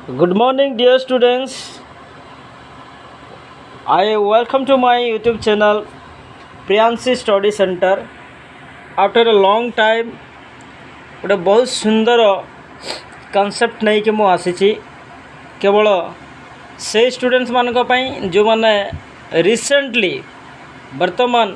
Good morning, dear students. I welcome to my YouTube channel, Priyanshi Study Center. After a long time, गोटे बहुत सुंदर concept नहीं कि मु आसी केवल से स्टूडेंट्स मानक पई जो माने रिसेंटली वर्तमान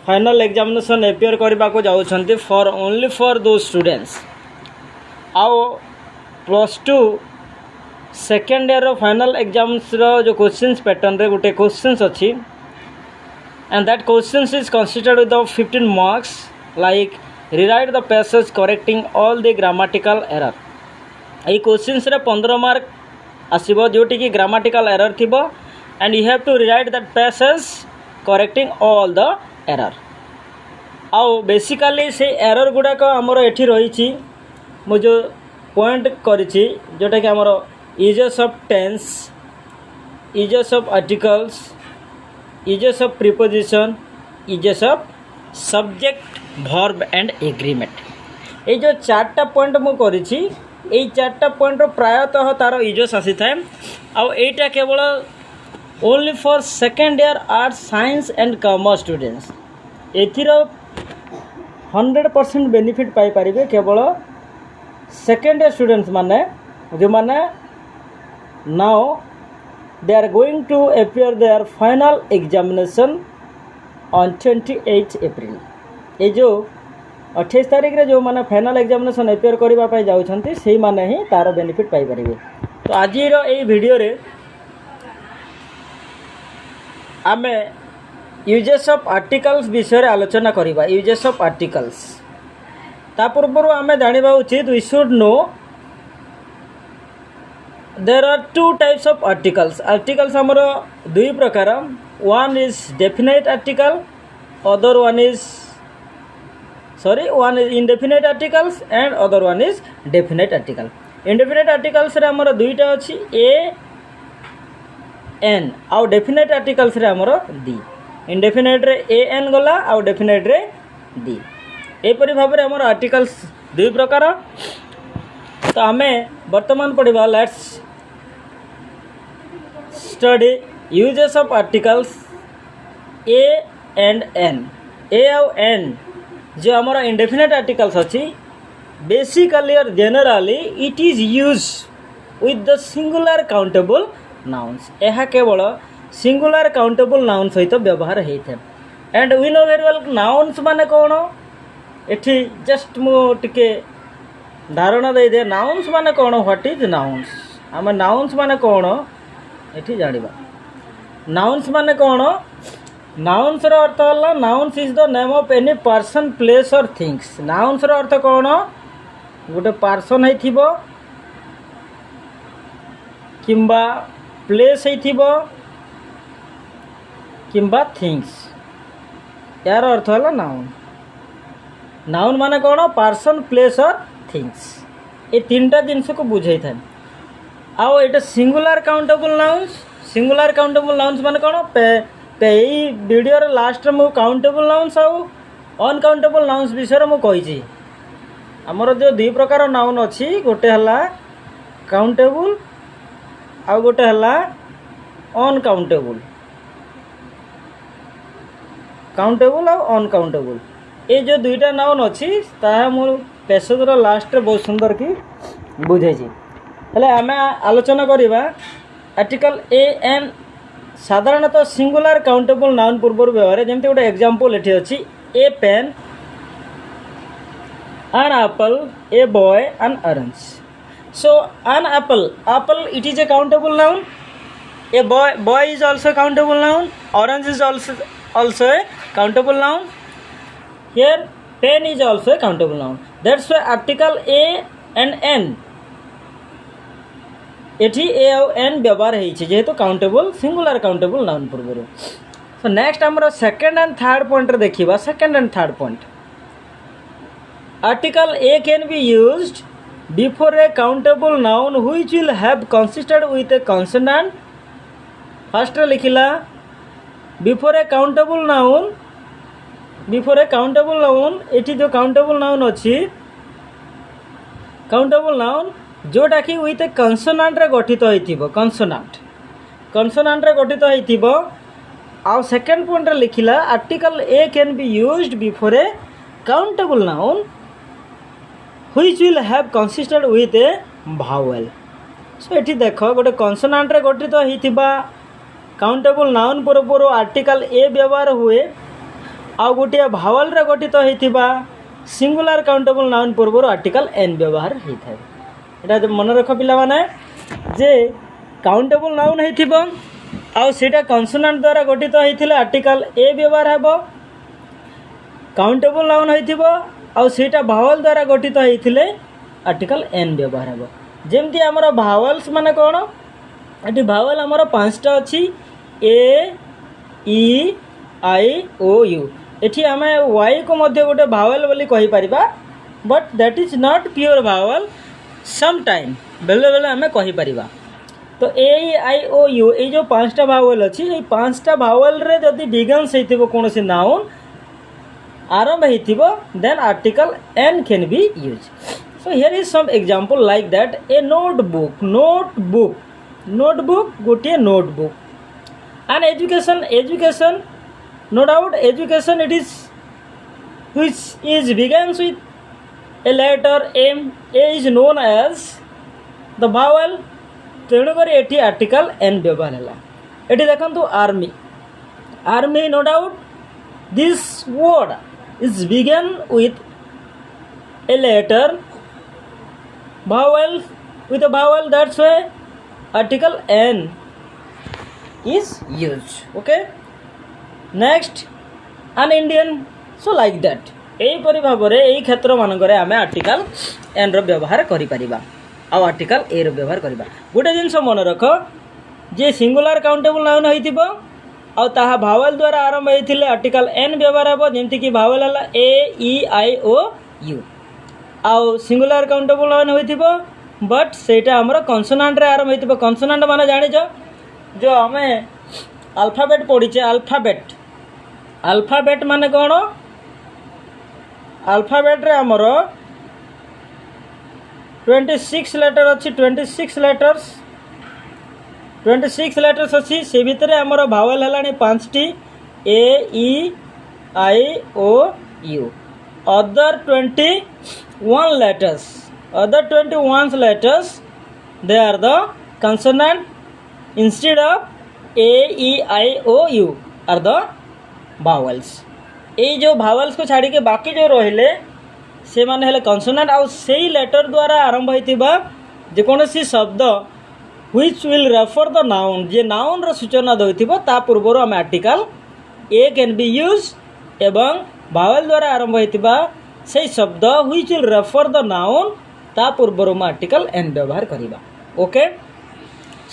फाइनल एग्जामिनेशन एपियर करने को जाऊँगी फॉर ओनली फॉर दो स्टूडेंट्स आओ plus two second year final exams जो क्वेश्चंस पैटर्न रे गोटे क्वेश्चंस अच्छी and that questions is considered with 15 marks like rewrite the passage correcting all the grammatical error ये क्वेश्चंस रे 15 मार्क आसीबो जोटी की ग्रामाटिकल एरर थिबो and you have to rewrite that passage correcting all the error आओ basically से error गुड़ाक आमर एठी रही मु जो पॉइंट करिछि जोटा कि आमर uses of tense uses of articles uses of preposition uses of subject verb and agreement ये जो चार्टा पॉइंट मु करिछि ये चार्टा पॉइंट प्रायतः तार यूजेस आसी थाए आउ एटा केवल only for second year arts science and commerce students एथिर 100% बेनिफिट पाई परिबे केवल सेकेंड ईयर स्टूडेंट्स माने जो माने now they are going to appear their final examination on 28 April ये जो 28 तारीख रे जो माने फाइनल एग्जामिनेशन अपियर करबा पाई जाउछंती सेही माने ही तार बेनिफिट पाई परिबे। तो आज रो ए वीडियो रे आमे यूजेस ऑफ आर्टिकल्स विषय आलोचना करिबा। यूजेस ऑफ आर्टिकल्स ता पूर्व आमे जानिबा उचित we should know there are two types of articles. Articles हमरो दुई प्रकार one is definite article other one is indefinite articles and other one is definite article. Indefinite articles रे हमरो दुईटा अछि ए एन आउ डेफिनेट आर्टिकल्स रे हमरो दी। इंडेफिनेट रे ए एन गला आउ डेफिनेट रे दी एपरी भाव में आमर आर्टिकल्स दुई प्रकार। तो आमे वर्तमान पढ़ा let's study uses of articles a and an. A आउ एन जो आमर इंडेफिनेट आर्टिकल्स अच्छी बेसिकली और generally it is use with the singular countable nouns. यह केवल सिंगुलर काउंटेबल नाउन सहित व्यवहार होता है and we know very well nouns माने कौन एठी जस्ट मु टिके धारणा दे दे नाउन्स माने कौन व्हाट इज नाउन्स आम नाउन्स माने कौन एठी जानिबा। नाउन्स माने कौन नाउन्स रो अर्थ होला nouns is the name of any person place और थिंग्स। नाउन्स रो अर्थ कौन गोटे पर्सन है थिबो किंबा प्लेस है थिबो किंबा थिंग्स यार अर्थ होला नाउन। नाउन माने कौन पर्सन प्लेस और थिंग्स ये तीनटा जिनस को बुझे था। आओ ये singular countable nouns. Singular countable nouns माने कौन पे वीडियो रे लास्ट मु काउंटेबल नाउन्स आउ अनकाउंटेबल नाउन्स विषय मु कहिछि। हमर जो दुई प्रकार नाउन अछि गोटे हला काउंटेबल आउ गोटे हला अनकाउंटेबल। काउंटेबल और अनकाउंटेबल ये जो दुईटा नाउन अच्छी ताहा मोर पेसेजर लास्ट रे बहुत सुंदर की बुझे हेले आमे आलोचना करिबा आर्टिकल ए एन। साधारणतः सिंगुलर काउंटेबल नाउन पूर्व व्यवहार जमते गोटे एग्जांपल एठी अछि a pen an apple a boy an orange. So an apple it is a countable noun a boy is also countable noun orange is also a countable noun. Here pen is also a countable noun. That's why article a and n एठी ए और N व्यवहार होइछे जेहेतु countable singular countable noun पूर्व। So next हमर second and third point रे देखिबा। Second and third point article a can be used before a countable noun which will have consisted with a consonant. First लिखिला before a countable noun एठी जो countable noun अच्छी countable noun जोटा कि with ए कन्सोनांट रे गठित होइथिबो कन्सोनांट रे गठित होइथिबो आउ सेकंड पॉइंट रे लिखिला article a can be used before a countable noun which will have consisted with a vowel. सो एठी देखो गोटे कन्सोनांट रे गठित होइथिबा काउंटेबल नाउन पूर्व आर्टिकल ए व्यवहार हुए आउ गोटे भावेल रे गठित होइथिबा सिंगुलर काउंटेबल नाउन पूर्व आर्टिकल एन व्यवहार होता है। यहाँ मन रख पिला माने जे काउंटेबल नाउन होइथिबो आउ सेटा कन्सोनांट द्वारा गठित होइथिले आर्टिकल ए व्यवहार हेबो काउंटेबल नाउन होइथिबो आउ सेटा भावेल द्वारा गठित होइथिले आर्टिकल एन व्यवहार हेबो। जेमती हमर भावेल्स माने कोन एटी भावेल हमर पांचटा अछि ए ई आई ओ यू एठी आमे y को मध्य गोटे भावेल बोली कहि परिबा but that is not pure vowel some time बेले बेले आमे कहि परिबा। तो ए आई ओ यू ए जो पांचटा भावेल अछि ए पांचटा भावेल रे जदि बिगन्स हेतिबो कोनोसी नाउन आरंभ हेतिबो then article an can be use. So here is some example like that a notebook गोटे notebook and education no doubt education it is which is begins with a letter m a is known as the vowel तेणु कर eighty article an व्यवहार है। Eighty देखंतु army no doubt this word is begin with a letter vowel with a vowel that's why article n is used। okay next an Indian so like that एहीपरि भाव में यही क्षेत्र मानक आम article an व्यवहार करिपरिबा आ आर्टिकल ए रो व्यवहार करिबा। गोटे जिनस मन रख जे सिंगुलर काउंटेबल नाउन होइथिबो आ ताहा भावेल द्वारा आरंभ होइथिले आर्टिकल एन व्यवहार हेबो जेंति कि भावेल हला A E I O U आ सिंगुलर काउंटेबल नाउन होइथिबो बट सेटा हमर कन्सोनांट रे आरंभ होइथिबो। कन्सोनांट माने जानिजो जो हमें अल्फाबेट पढ़ीचे अल्फाबेट माने कौन अल्फाबेट रे हमर 26 लेटर अच्छी 26 लेटर्स अच्छी से भितर हमर भावेल हलानी 5टी A E I O U other 21 letters they are the consonant instead of A E I O U are the vowels. ये जो भावेल्स को छाड़ी के बाकी जो रहिले से माने हेले कन्सोनांट आउ सेही लेटर द्वारा आरंभ होइतिबा जेकोनोसी शब्द which will refer the noun जे नाउन रो सूचना दैथिबो ता पूर्वरो हम article a can be use एवं भावेल द्वारा आरंभ होइतिबा सेही शब्द which will refer the noun ता पूर्वरो हम आर्टिकल एन व्यवहार करिबा। Okay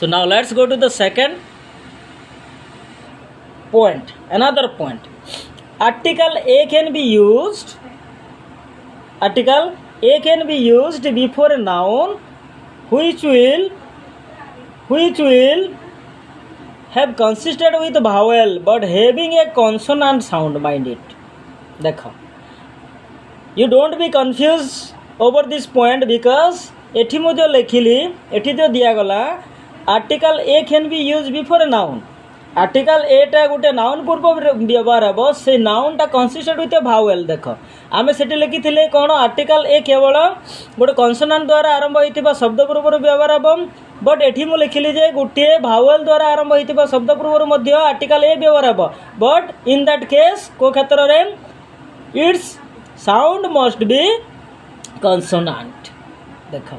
so now let's go to the second point another point article a can be used before a noun which will have consisted with vowel but having a consonant sound mind it। देखो you don't be confused over this point because एठी मु जो लिखिली एठी जो दिया गला article a can be used before a noun article एटा गोटे noun पूर्व व्यवहार हे से नाउन टा कंसिस्टेड विथ ए भावेल। देख आम से लिखी कौन आर्टिकल ए केवल गोटे कन्सोनांट द्वारा आरंभ होइतिबा शब्द पूर्व व्यवहार हे बट एठी मु लिखिली जे गोटे भावेल द्वारा आरंभ होइतिबा शब्द पूर्व मध्य आर्टिकल ए व्यवहार हे बट इन दैट केस को क्षेत्र रे इट्स साउंड मस्ट बी कन्सोनांट। देख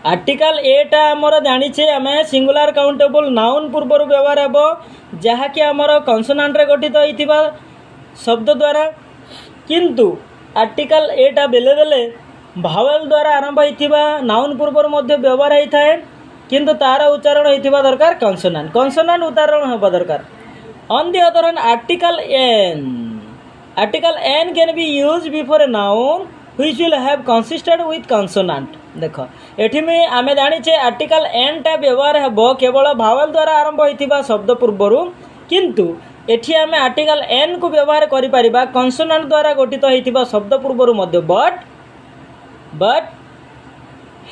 आर्टिकल एटा आमर जानिछे आमे सिंगुलर काउंटेबल नाउन पूर्व व्यवहार हे जहाँकि आमर कन्सोनांट रे गठित होइतिबा शब्द द्वारा किंतु आर्टिकल एटा बेले बेले भावेल द्वारा आरंभ होइतिबा नाउन पूर्व मध्य व्यवहार होइथाय किंतु तार उच्चारण होइतिबा दरकार कन्सोनांट उच्चारण होबा दरकार। On the other hand article an can be used before a noun which will have consisted with consonant. देख एठी में आमे जानिछे आर्टिकल एन टा व्यवहार हेबो केवल भावेल द्वारा आरंभ होइतिबा शब्द पूर्वरु किंतु एठी आमे आर्टिकल एन को व्यवहार करि परिबा कन्सोनांट द्वारा गठित होइतिबा शब्द पूर्वरु मध्य but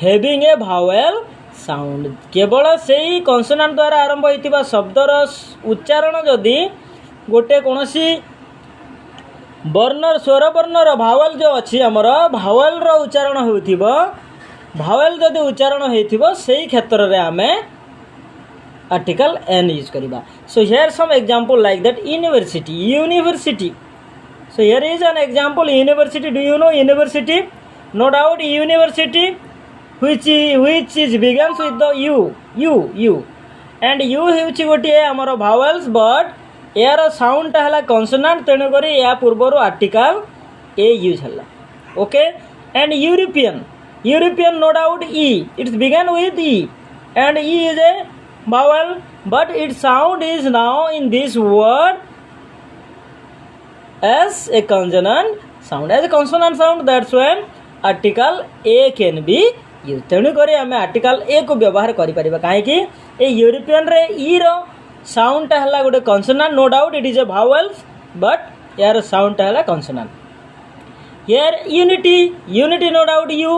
having a vowel sound केवल से ही कन्सोनांट द्वारा आरंभ होता शब्दर उच्चारण जदि गोटे कौन सी वर्णर स्वर वर्णर भावेल जो अच्छी आमर भावेल उच्चारण हो भावेल जदि उच्चारण हो क्षेत्र में आम आर्टिकल एन यूज करवा. So here some example like that university university. So here is an example university. Do you know university? No doubt university which is begins with the u and u ହେଉଛି ଗୋଟିଏ ଆମର vowels but यार sound टा हला consonant तेणु करी या पूर्वर article a use हला. Okay and European no doubt e it's began with e and e is a vowel but its sound is now in this word as a consonant sound. That's why article a can be used. तेणु करी आम article a को व्यवहार करें कहीं European रे ई रो sound टा हला गोटे consonant. No doubt it is a vowels but यार साउंड टा हला consonant. Here unity no doubt you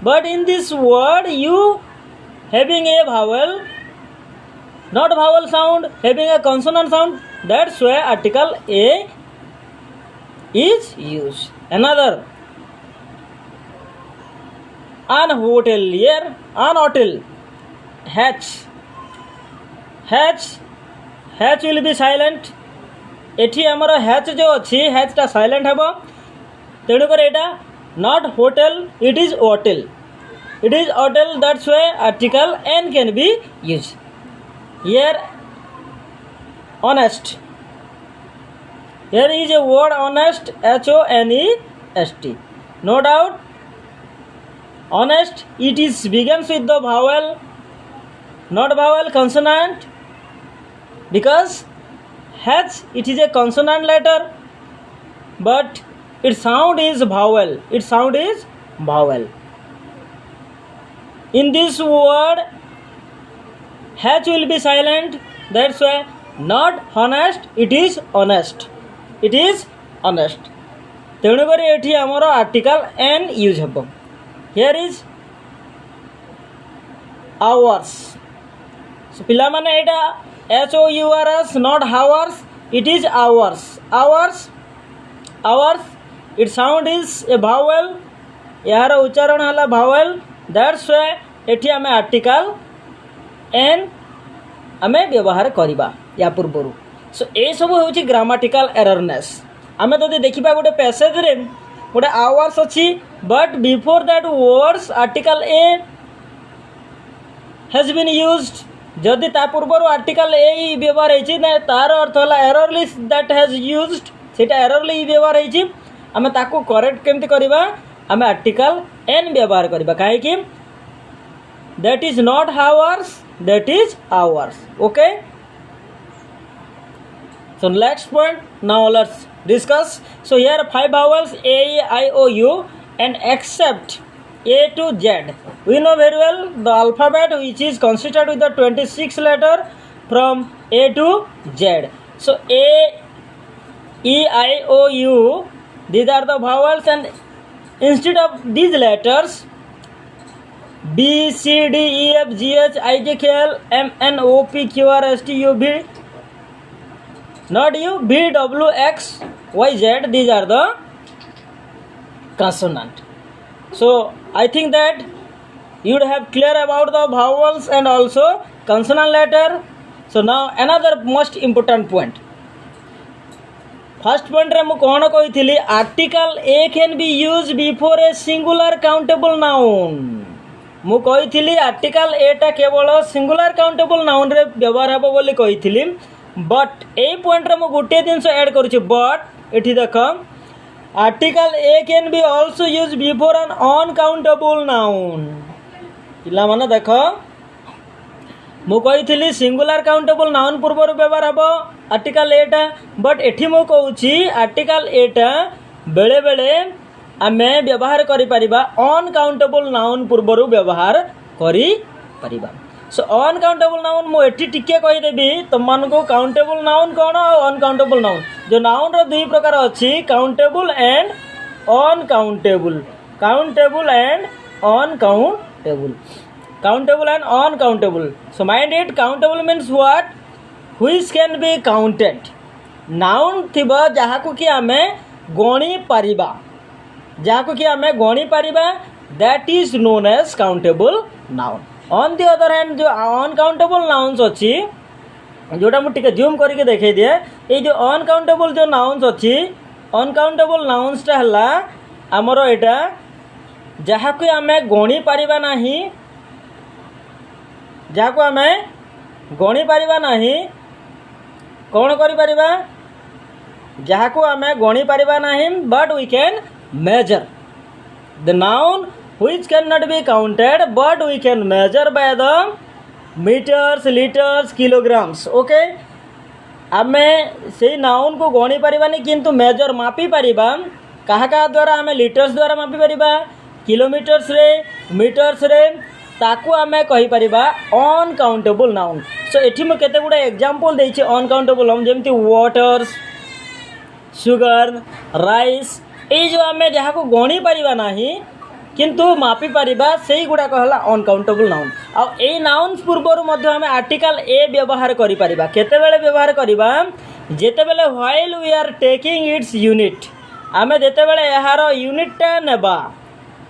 but in this word you having a vowel not vowel sound having a consonant sound. That's why article a is used. Another an hotel here an hotel hatch will be silent. एठी हमर hatch जो अच्छी hatch टा silent हेबो तेणु कर एटा not hotel it is hotel that's why article an can be use. Here honest here is a word honest honest. No doubt honest it is begins with the vowel not vowel consonant because h it is a consonant letter but its sound is vowel. In this word h will be silent. That's why not honest it is honest. तेणु करी एठी हमर article an use हेबो. Here is hours. So पिला माने एटा H O U R S not hours it is hours it sound is a vowel यार उच्चारण हला भावेल. दैट्स व्हाई एठी हमें आर्टिकल एन हमें व्यवहार करबा या पूर्वरु. सो ये सब हूँ ग्रामाटिकल एररनेस. आम तो देखा गोटे पैसेज रे गोटे आवर्स अच्छी but before that words article a has been used. जदि ता पूर्व आर्टिकल ए व्यवहार होती तार अर्थ है एररली दैट हैज यूज्ड सेटा एररली व्यवहार होती आम ताको करेक्ट केमती करबा आम आर्टिकल एन व्यवहार करबा कहीं that is not hours that is ours. Okay so next point now let's discuss. So here 5 vowels a e I o u and except a to z. We know very well the alphabet which is consisted with the 26 letter from a to z. So a e I o u these are the vowels and instead of these letters b c d e f g h I j k l m n o p q r s t u v not u v w x y z these are the consonant. So I think that you would have clear about the vowels and also consonant letter. So now another most important point. First point रे मु कोन कहिथिली article a can be used before a singular countable noun. मु कहिथिली article a टा केवल singular countable noun रे व्यवहार हबो बोली कहिथिली but A point रे मु गोटे जिनस ऐड करूची बट एठी देख article a can be also use before N uncountable noun. पिला माने देख मु कहिथिली सिंगुलर काउंटेबल नाउन पूर्व व्यवहार हबो आर्टिकल ए टा बट एठी मु कहूची आर्टिकल ए टा बेले बेले आमे व्यवहार करि परिबा अनकाउंटेबल नाउन पूर्व व्यवहार करि परिबा. सो अनकाउंटेबल नाउन मु एठी टिके कहि देबी तुम को काउंटेबल नाउन कौन और अनकाउंटेबल नाउन. जो नाउन रो दुई प्रकार अच्छी countable and uncountable countable and uncountable. So mind it, countable means what? Which can be counted. Noun थिबा जहाँ को कि आमे गणी पारिबा, जहाँ को कि आमे गणी Paribas, that is known as countable noun. On the other hand जो uncountable nouns अच्छी, जोटा मुझे टिके जूम करके देखे दिए, ये जो uncountable जो nouns अच्छी, uncountable nouns टा हल्ला आमरो एटा जहाँ को आमे गणी पारिबा नहीं, जहाँ को आमे गणी पारिबा नहीं, कौन करी पारिबा? जहाँ को आमे गणी पारिबा नहीं, but we can measure. The noun which cannot be counted, but we can measure by the meters, liters, kilograms. Okay? आमे से नाउन को गणी पारिबानी किंतु मेजर मापी पारिबा कहा कहा द्वारा आमे लिटर्स द्वारा मापी पारिबा किलोमीटर्स रे मीटर्स रे ताकू आमे कहि पारिबा अनकाउंटेबल नाउन. सो एठी मु केते गुडा एग्जांपल देछि अनकाउंटेबल नाउन जेमति वाटर्स, सुगर, राइस, ए जो आमे जहा को गणी पारिबा नाही किंतु मापी पारिबा सेही गुडा कहला अनकाउंटेबल नाउन. आ ए नाउन्स पूर्वरु मध्ये आमे आर्टिकल ए व्यवहार करि पारिबा. केते बेले व्यवहार करिबा? जेते बेले while we are taking its unit, आमे जेते बेले एहार यूनिट टा नेबा,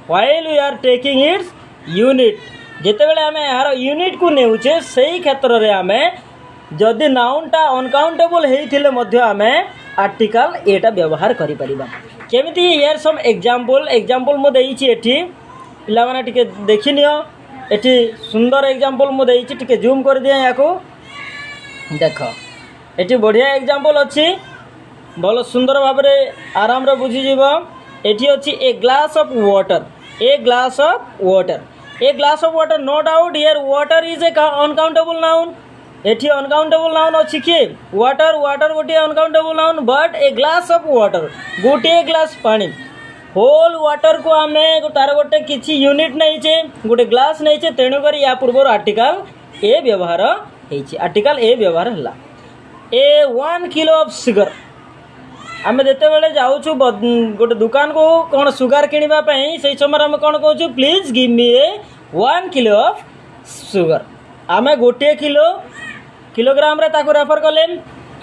while we are taking its unit, जेते बेले आमे एहार यूनिट को नेउचे सेही क्षेत्र रे आमे जदि नाउन टा अनकाउंटेबल हेइथिले मध्ये आमे आर्टिकल एटा व्यवहार करि परिबा. केमिति हियर सम एग्जांपल मो देइछि एठी पिला माने टिके देखि नियो. एठी सुंदर एग्जांपल मो देइछि, टिके जूम कर दिया याको देखो. एठी बढ़िया एग्जांपल अछि, भलो सुंदर भाबरे आराम रे बुझि जिवो. एठी अछि a glass of water, a glass of water, a glass of water. No doubt here water is a uncountable noun. एठी अनकाउंटेबल नाउन अछि कि वाटर, वाटर गोटे uncountable noun. But a glass of water, गोटे glass पानी, whole water को आमे तार गोटे किछि यूनिट नहीं छे, गोटे ग्लास नहीं छे, तेणु करी या पूर्व आर्टिकल ए व्यवहार हेछि. आर्टिकल ए व्यवहार हला. ए 1 किलो ऑफ सुगर, आमे जेते बेले जाउछु गोटे दुकान को कोन सुगर किनिबा पई, सेही समय हम कोन कहूछु please give me a 1 kilo of sugar. आमे गोटे किलो किलोग्राम रे ताको रेफर कले.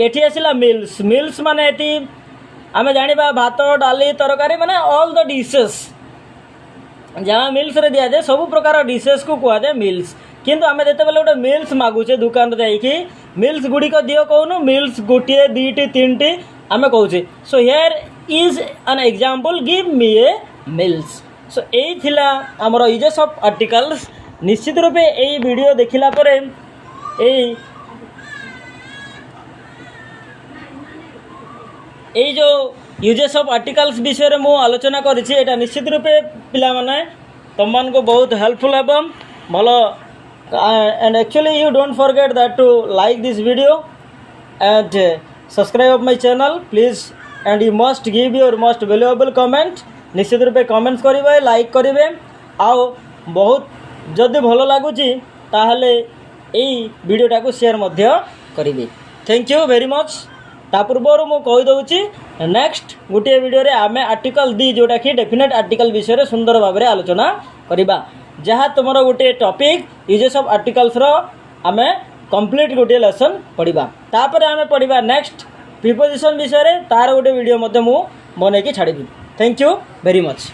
एठी आसिला मिल्स, मिल्स माने एठी आमे जानिबा भात, डाली, तरकारी माने ऑल द डिशेस जहाँ मिल्स रे दिया जाए सब प्रकार डिशेस को कुआ जाए मिल्स. किंतु आमे जेते बेले गोटे मिल्स मागुचे दुकान रे जाइकी, मिल्स गुडी को दियो कहूनु, मिल्स गोटे दुईटी तीनटी आमे कहूचे. So here is an example give me a mills. So एई थिला हमर यूजेस ऑफ आर्टिकल्स. निश्चित रूपे एई वीडियो देखिला परे एई जो यूजेस ऑफ आर्टिकल्स विषय में आलोचना करिछि, एटा निश्चित रूपे पिला माने तुम मान को बहुत हेल्पफुल हेबो भलो. And actually you don't forget that to like this video and subscribe my channel please. And you must give your most valuable comment. निश्चित रूपे कमेंट्स करिवे, लाइक करिवे. आउ बहुत जदि भलो लागुछि ताहले एई वीडियोटा को शेयर मध्य करिवे. Thank you very much. ता पूर्वर मु कहि दउछि नेक्स्ट गोटे वीडियो रे आमे आर्टिकल दी जोटा कि डेफिनेट आर्टिकल विषय रे सुंदर भाबरे आलोचना करिबा. जहाँ तुमरो गोटे टॉपिक यूजेस ऑफ आर्टिकल्स रो आमे कंप्लीट गोटे लेसन पढ़िबा. तापर आमे पढ़िबा नेक्स्ट प्रीपोजिशन विषय रे, तार गोटे वीडियो मध्ये मु बनै कि छाडिबी. Thank you very much.